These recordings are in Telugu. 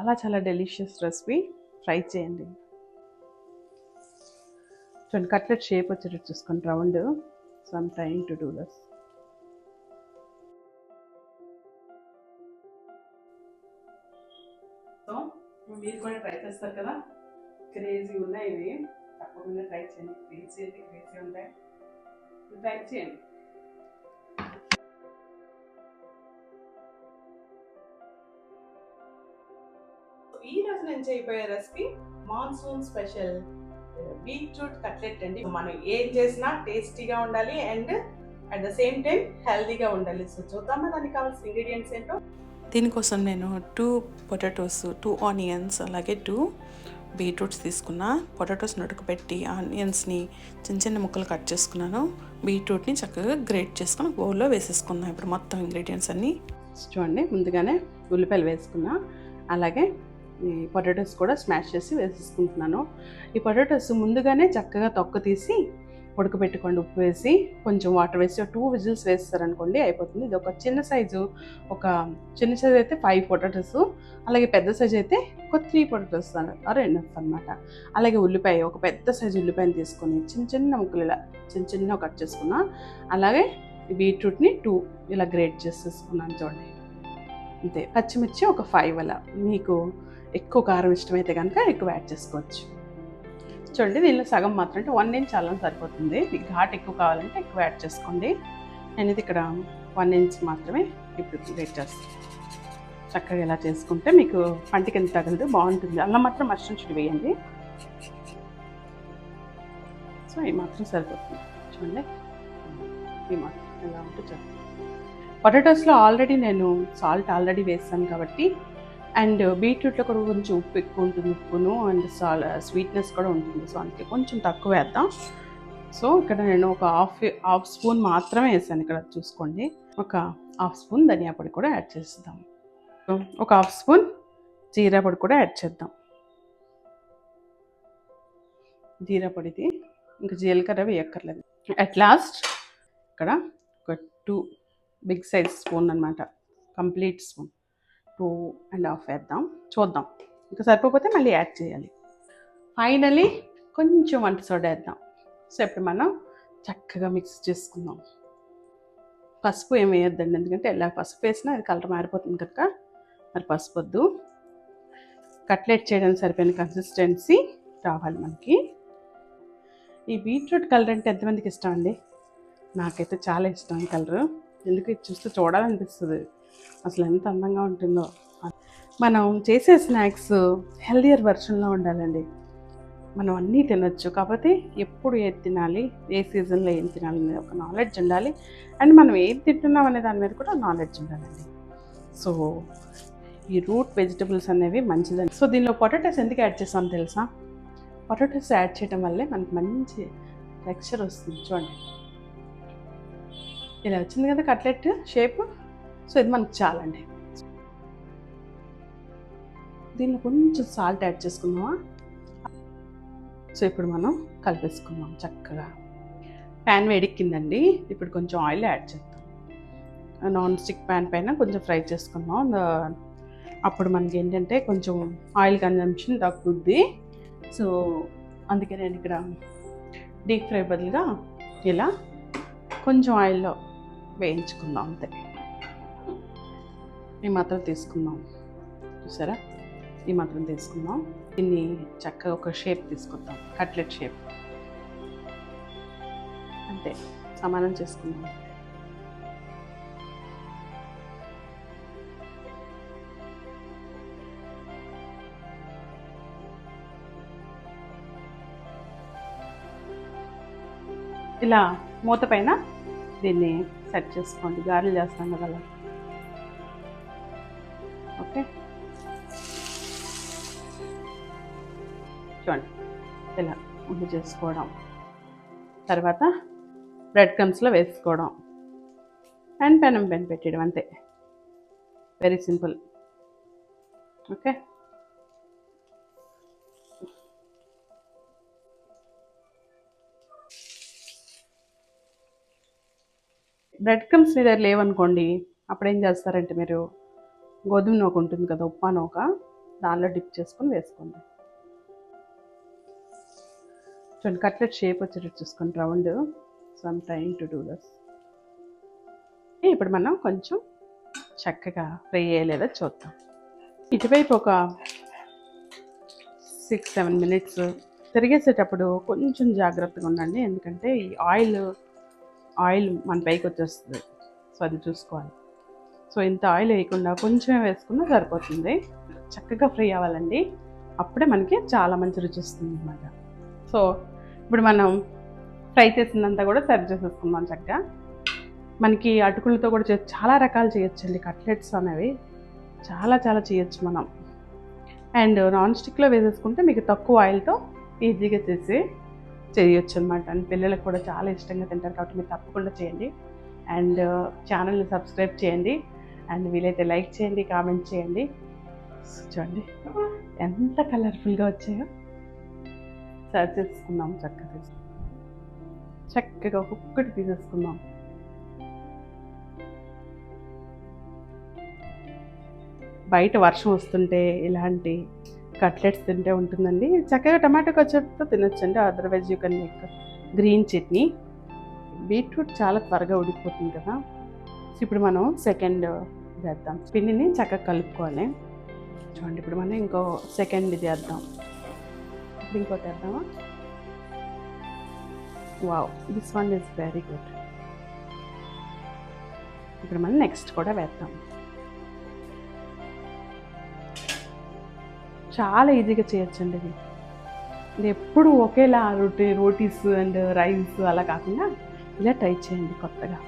చాలా డెలిషియస్ రెసిపీ. ట్రై చేయండి. చూడండి, కట్లెట్ షేప్ వచ్చేటట్టు చూసుకోండి, round. So I'm trying to do this. So మీరు కూడా ట్రై చేస్తారు కదా, క్రేజీ ఉన్నాయి ఇవి. తప్పకుండా ట్రై చేయండి. క్రేజీ ఉంటాయి, ట్రై చేయండి. ఈ రోజు నేను చేయబోయే recipe monsoon special beetroot cutlet అండి. మనం ఏం చేసినా టేస్టీగా ఉండాలి and at the same time హెల్తీగా ఉండాలి. సో చూద్దామా దానికి కావాల్సిన ఇంగ్రీడియంట్స్ ఏంటో. దీనికోసం నేను 2 పొటాటోస్, 2 ఆనియన్స్, అలాగే 2 బీట్రూట్స్ తీసుకున్నా. పొటాటోస్ ఉడకబెట్టి ఆనియన్స్ని చిన్న ముక్కలు కట్ చేసుకున్నాను. బీట్రూట్ని చక్కగా గ్రేట్ చేసుకుని బౌల్లో వేసేసుకున్నాను. ఇప్పుడు మొత్తం ఇంగ్రీడియంట్స్ అన్నీ చూడండి. ముందుగానే ఉల్లిపాయలు వేసుకున్నా, అలాగే ఈ పొటాటోస్ కూడా స్మాష్ చేసి వేసేసుకుంటున్నాను. ఈ పొటాటోస్ ముందుగానే చక్కగా తొక్క తీసి ఉడకబెట్టుకోండి. ఉప్పు వేసి కొంచెం వాటర్ వేసి 2 విజిల్స్ వేస్తారనుకోండి, అయిపోతుంది. ఇది ఒక చిన్న సైజు అయితే 5 పొటాటోస్, అలాగే పెద్ద సైజు అయితే ఒక 3 పొటాటోస్ ఆర్ ఎనఫ్ అనమాట. అలాగే ఉల్లిపాయ, ఒక పెద్ద సైజు ఉల్లిపాయని తీసుకొని చిన్న ముక్కలు ఇలా చిన్న కట్ చేసుకున్నా. అలాగే బీట్రూట్ని 2 ఇలా గ్రేట్ చేసేసుకున్నాను చూడండి, అంతే. పచ్చిమిర్చి ఒక 5 అలా. మీకు ఎక్కువ కారం ఇష్టమైతే కనుక ఎక్కువ యాడ్ చేసుకోవచ్చు. చూడండి, దీనిలో సగం మాత్రం, అంటే 1 ఇంచ్ అల్లం సరిపోతుంది. మీకు ఘాట్ ఎక్కువ కావాలంటే ఎక్కువ యాడ్ చేసుకోండి. నేను ఇది ఇక్కడ 1 ఇంచ్ మాత్రమే ఇప్పుడు గ్రేట్ చేస్తాను. చక్కగా ఇలా చేసుకుంటే మీకు పంటికి ఎంత తగలదు, బాగుంటుంది. అల్లం మాత్రం మస్టర్డ్ వేయండి. సో ఈ మాత్రం సరిపోతుంది. చూడండి, ఈ మాత్రం ఎలా ఉంటే చేస్తాను. పొటాటోస్లో ఆల్రెడీ నేను సాల్ట్ ఆల్రెడీ వేస్తాను కాబట్టి, అండ్ బీట్రూట్లో కూడా కొంచెం ఉప్పు ఎక్కువ ఉంటుంది, ఉప్పును అండ్ స్వీట్నెస్ కూడా ఉంటుంది. సో అందుకే కొంచెం తక్కువ వేద్దాం. సో ఇక్కడ నేను ఒక హాఫ్ స్పూన్ మాత్రమే వేసాను. ఇక్కడ చూసుకోండి, ఒక హాఫ్ స్పూన్ ధనియా పొడి కూడా యాడ్ చేద్దాం. ఒక హాఫ్ స్పూన్ జీరా పొడి కూడా యాడ్ చేద్దాం. జీరా పొడిది ఇంకా జీలకర్ర వేయక్కర్లేదు. అట్ లాస్ట్ ఇక్కడ ఒక 2 బిగ్ సైజ్ స్పూన్ అనమాట, కంప్లీట్ స్పూన్, 2.5 వేద్దాం. చూద్దాం, ఇంకా సరిపోతే మళ్ళీ యాడ్ చేయాలి. ఫైనలీ కొంచెం వంట సోడా వేద్దాం. సో ఇప్పుడు మనం చక్కగా మిక్స్ చేసుకుందాం. పసుపు ఏమి వేయొద్దండి, ఎందుకంటే ఎలా పసుపు వేసినా అది కలర్ మారిపోతుంది కనుక మరి పసుపు వద్దు. కట్లెట్ చేయడానికి సరిపోయిన కన్సిస్టెన్సీ రావాలి మనకి. ఈ బీట్రూట్ కలర్ అంటే ఎంతమందికి ఇష్టం అండి? నాకైతే చాలా ఇష్టం ఈ కలరు. ఎందుకు ఇది చూస్తే చూడాలనిపిస్తుంది, అసలు ఎంత అందంగా ఉంటుందో. మనం చేసే స్నాక్స్ హెల్దియర్ వెర్షన్లో ఉండాలండి. మనం అన్నీ తినొచ్చు, కాకపోతే ఎప్పుడు ఏది తినాలి, ఏ సీజన్లో ఏం తినాలి అనేది ఒక నాలెడ్జ్ ఉండాలి. అండ్ మనం ఏది తింటున్నాం అనే దాని మీద కూడా నాలెడ్జ్ ఉండాలండి. సో ఈ రూట్ వెజిటబుల్స్ అనేవి మంచిదండి. సో దీనిలో పొటాటోస్ ఎందుకు యాడ్ చేస్తాం తెలుసా? పొటాటోస్ యాడ్ చేయడం వల్లే మనకి మంచి టెక్స్చర్ వస్తుంది. చూడండి, ఇలా వచ్చింది కదా కట్లెట్ షేప్. సో ఇది మనకు చాలండి. దీనిలో కొంచెం సాల్ట్ యాడ్ చేసుకుందామా? సో ఇప్పుడు మనం కలిపేసుకుందాం చక్కగా. ప్యాన్ వేడెక్కిందండి, ఇప్పుడు కొంచెం ఆయిల్ యాడ్ చేద్దాం. నాన్ స్టిక్ ప్యాన్ పైన కొంచెం ఫ్రై చేసుకుందాం. అప్పుడు మనకి ఏంటంటే కొంచెం ఆయిల్ కన్జంప్షన్ తగ్గుద్ది. సో అందుకే నేను ఇక్కడ డీప్ ఫ్రై బదులుగా ఇలా కొంచెం ఆయిల్లో వేయించుకుందాం, అంతే. ఈ మాత్రం తీసుకుందాం, చూసారా? ఈ మాత్రం తీసుకుందాం. దీన్ని చక్కగా ఒక షేప్ తీసుకుందాం, కట్లెట్ షేప్, అంతే. సమానం చేసుకుందాం. ఇలా మూత పైన దీన్ని సెట్ చేసుకోండి. గారెలు చేస్తాం కదా అలా. ఓకే, చూడండి ఇలా ఉండి చేసుకోవడం. తర్వాత బ్రెడ్ క్రమ్స్లో వేసుకోవడం అండ్ పెనం పైన పెట్టడం, అంతే. Very simple. Okay, breadcrumbs మీ దగ్గర లేవనుకోండి, అప్పుడు ఏం చేస్తారంటే మీరు గోధుమ నూక ఉంటుంది కదా, ఉప్మా నూక, దానిలో డిప్ చేసుకొని వేసుకోండి. చూడండి కట్లెట్ షేప్ వచ్చేటట్టు చూసుకోండి round. So I'm trying to do this. ఇప్పుడు మనం కొంచెం చక్కగా ఫ్రై అయ్యలేదో చూద్దాం. ఇటువైపు ఒక 6-7 మినిట్స్ తిరిగేసేటప్పుడు కొంచెం జాగ్రత్తగా ఉండండి, ఎందుకంటే ఈ ఆయిల్ మన పైకి వచ్చేస్తుంది. సో అది చూసుకోవాలి. సో ఇంత ఆయిల్ వేయకుండా కొంచెం వేసుకున్నా సరిపోతుంది. చక్కగా ఫ్రై అవ్వాలండి, అప్పుడే మనకి చాలా మంచి రుచి వస్తుంది అన్నమాట. సో ఇప్పుడు మనం ఫ్రై చేసిందంతా కూడా సర్వ్ చేసేసుకుందాం చక్కగా. మనకి అటుకులతో కూడా చాలా రకాలు చేయొచ్చండి కట్లెట్స్ అనేవి, చాలా చేయొచ్చు మనం. అండ్ నాన్ స్టిక్లో వేసేసుకుంటే మీకు తక్కువ ఆయిల్తో ఈజీగా చేయొచ్చు అనమాట. అండ్ పిల్లలకు కూడా చాలా ఇష్టంగా తింటారు, కాబట్టి మీరు తప్పకుండా చేయండి. అండ్ ఛానల్ని సబ్స్క్రైబ్ చేయండి, అండ్ వీలైతే లైక్ చేయండి, కామెంట్ చేయండి. చూడండి ఎంత కలర్ఫుల్గా వచ్చాయో. సర్వ్ చేసుకుందాం చక్కగా ఒక్కొక్కటి తీసేసుకుందాం. బయట వర్షం వస్తుంటే ఇలాంటి కట్లెట్స్ తింటే ఉంటుందండి. చక్కగా టమాటో కచప్తో తినొచ్చండి. Otherwise you can make green chutney. Beetroot చాలా త్వరగా ఉడికిపోతుంది కదా. ఇప్పుడు మనం సెకండ్ వేద్దాం. పిండిని చక్కగా కలుపుకోవాలి. చూడండి ఇప్పుడు మనం ఇంకో సెకండ్ ఇది వేద్దాం. ఇప్పుడు ఇంకోటి వేద్దామా? Wow, this one is very good. ఇప్పుడు మనం నెక్స్ట్ కూడా వేద్దాం. చాలా ఈజీగా చేయొచ్చండి ఇది ఎప్పుడు ఒకేలా రోటీస్ అండ్ రైస్ అలా కాకుండా ఇలా ట్రై చేయండి కొత్తగా.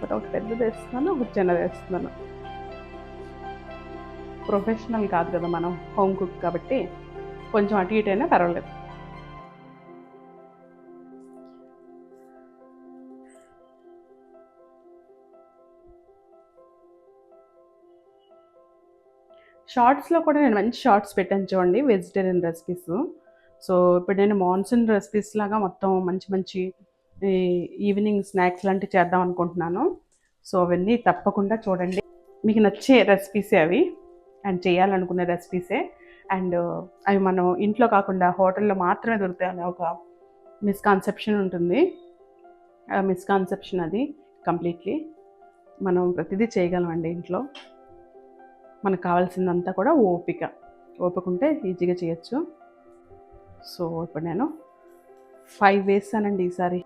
ఒకటి పెద్దది వేస్తున్నాను, ఒకటి చిన్నది వేస్తున్నాను. ప్రొఫెషనల్ కాదు కదా మనం, హోమ్ కుక్ కాబట్టి కొంచెం అటు ఇటు అయినా పర్వాలేదు. షార్ట్స్లో కూడా నేను మంచి షార్ట్స్ పెట్టాను చూడండి, వెజిటేరియన్ రెసిపీస్. సో ఇప్పుడు నేను మాన్సూన్ రెసిపీస్ లాగా మొత్తం మంచి ఈవినింగ్ స్నాక్స్ లాంటివి చేద్దాం అనుకుంటున్నాను. సో అవన్నీ తప్పకుండా చూడండి. మీకు నచ్చే రెసిపీసే అవి, అండ్ చేయాలనుకునే రెసిపీసే. అండ్ అవి మనం ఇంట్లో కాకుండా హోటల్లో మాత్రమే దొరుకుతాయని ఒక మిస్కాన్సెప్షన్ ఉంటుంది. మిస్కాన్సెప్షన్ అది కంప్లీట్లీ. మనం ప్రతిదీ చేయగలమండి ఇంట్లో. మనకు కావాల్సిందంతా కూడా ఓపిక ఉంటే ఈజీగా చేయొచ్చు. సో ఇప్పుడు నేను 5 వేసానండి ఈసారి.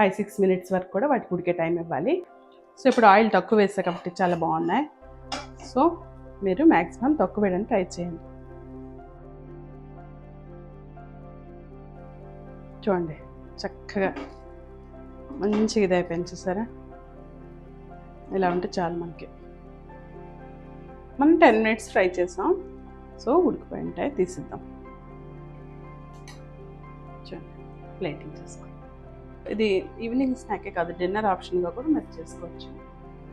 5-6 మినిట్స్ వరకు కూడా వాటికి ఉడికే టైం ఇవ్వాలి. సో ఇప్పుడు ఆయిల్ తక్కువ వేసా కాబట్టి చాలా బాగున్నాయి. సో మీరు మ్యాక్సిమం తక్కువ వేయడానికి ట్రై చేయండి. చూడండి చక్కగా మంచిగా ఇది అయిపోయింది చూసారా. ఇలా ఉంటే చాలు మనకి. మనం 10 మినిట్స్ ఫ్రై చేసాం. సో ఉడికిపోయి ఉంటాయి, తీసిద్దాం. చూడండి ప్లేటింగ్ చేసుకోండి. ఇది ఈవినింగ్ స్నాకే కాదు, డిన్నర్ ఆప్షన్గా కూడా మీరు చేసుకోవచ్చు.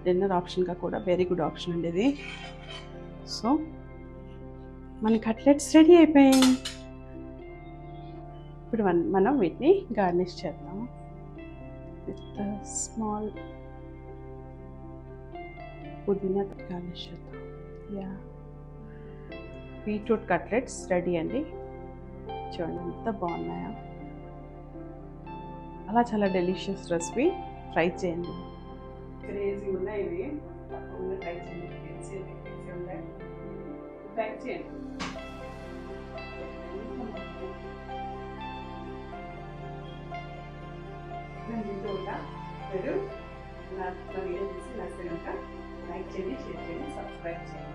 డిన్నర్ ఆప్షన్గా కూడా వెరీ గుడ్ ఆప్షన్ అండి ఇది. సో మన కట్లెట్స్ రెడీ అయిపోయాయి. ఇప్పుడు మనం వీటిని గార్నిష్ చేద్దాం విత్ స్మాల్ పుదీనా గార్నిష్ చేద్దాం. యా, బీట్రూట్ కట్లెట్స్ రెడీ అండి. చూడండి ఎంత బాగున్నాయో. చాలా డెలిషియస్ రెసిపీ. ట్రై చేయండి. క్రేజీ ఉన్నాయి ఇవి, తప్పకుండా ట్రై చేయండి. ట్రై చేయండి. మీరు నా వీడియో చూసి నచ్చితే కనుక లైక్ చేయండి, షేర్ చేయండి, సబ్స్క్రైబ్ చేయండి.